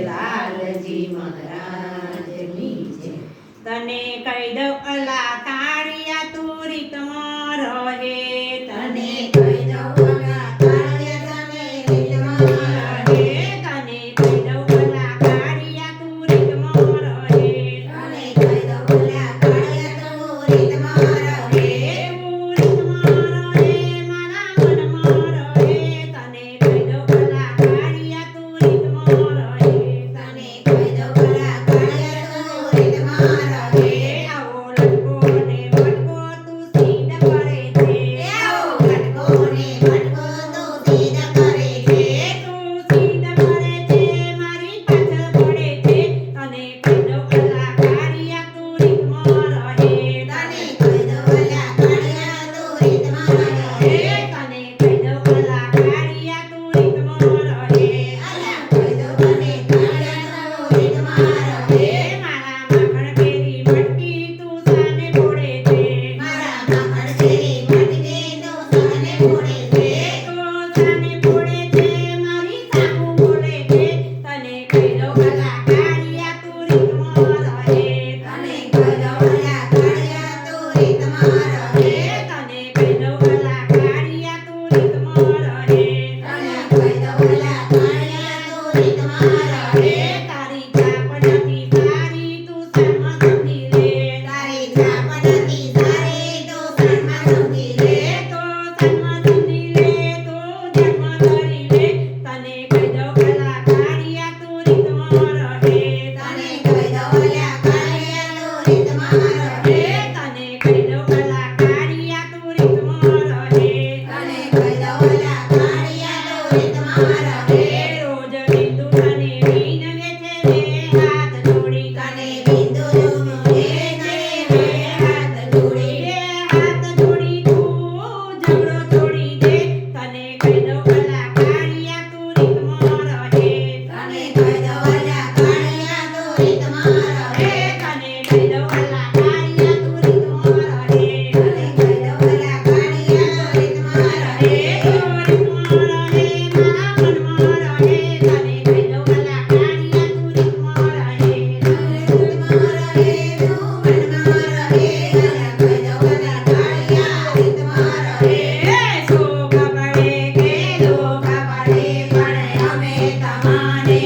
લાલજી મહારાજની જય. તને કહી દઉં અલા કાળિયા તું રીતમાં રહે. તને કહી દઉં અલા કાળિયા તને રીતમાં રહે. તને કહી દઉં અલા કાળિયા તું રીતમાં રહે. તને કહી દઉં અલા કાળિયા તું રીતમાં રહે. એવું રીતમાં રહે મારા મનમાં રહે. તને કહી દઉં અલા કાળિયા તું રીતમાં રહે. તને કહી દઉં અલા કાળિયા તું રીતમાં રહે. આવો લટકો ને મટકો તું સીધ કરે છે. આવો લટકો ને મટકો તું સીધ કરે છે. તું સીધ કરે છે મારી પાછળ પડે છે. તને કહી દઉં અલા કાળિયા તું રીતમાં રહે. તને કહી દઉં અલા કાળિયા તું રીતમાં રહે. તને કહી દઉં અલા કાળિયા તું રીતમાં રહે. અલા કહી દઉં તને કાળિયા તું રીતમાં રહે. મારા માખણ કેરી મટકી તું સાને ફોડે છે. મારા માખણ જેવી મટકી તું સાને ફોડે છે. તું સાને ફોડે છે મારી સામું બોલે છે. તને કહી દઉં અલા કાળિયા તું રીતમાં રહે. તને કહી દઉં અલા કાળિયા તું રીતમાં રહે. તને કહી દઉં અલા કાળિયા તું રીતમાં રહે. તને કહી દઉં અલા કાળિયા તું રીતમાં રહે. તારી છાપ નથી સારી તું શર્મા સમજી લે. તારી છાપ નથી સારી તું શર્મા સમજી લે. તો શર્મા સમજી લે તો જન્મ કરી લે. તને કહી દઉં અલા કાળિયા તું રીતમાં રહે. તને કહી દઉં અલા કાળિયા તું રીતમાં રહે. તને કહી દઉં અલા કાળિયા તું રીતમાં રહે. તને કહી દઉં અલા કાળિયા તું રીતમાં રહે. રોજ બિંદુ તને વિનવે છે બે હાથ જોડી. તને બિંદુ જોનો એ છે બે હાથ જોડી. બે હાથ જોડી તું ઝઘડો છોડી દે. તને કહી દઉં અલા કાળિયા તું રીતમાં રહે. તને કહી દઉં અલા કાળિયા તું રીતમાં રહે. તને કહી દઉં અલા કાળિયા તું રીતમાં રહે. તને કહી દઉં અલા કાળિયા તું રીતમાં રહે. રીતમાં રહે મારા મનમાં રહે. તને કહી દઉં અલા કાળિયા તું રીતમાં રહે. રીતમાં રહે તું મનમાં રહે. અલા કહી દઉં અલા કાળિયા રીતમાં રહે. શોભા પડે કે લોભા પડે પણ અમે તમાને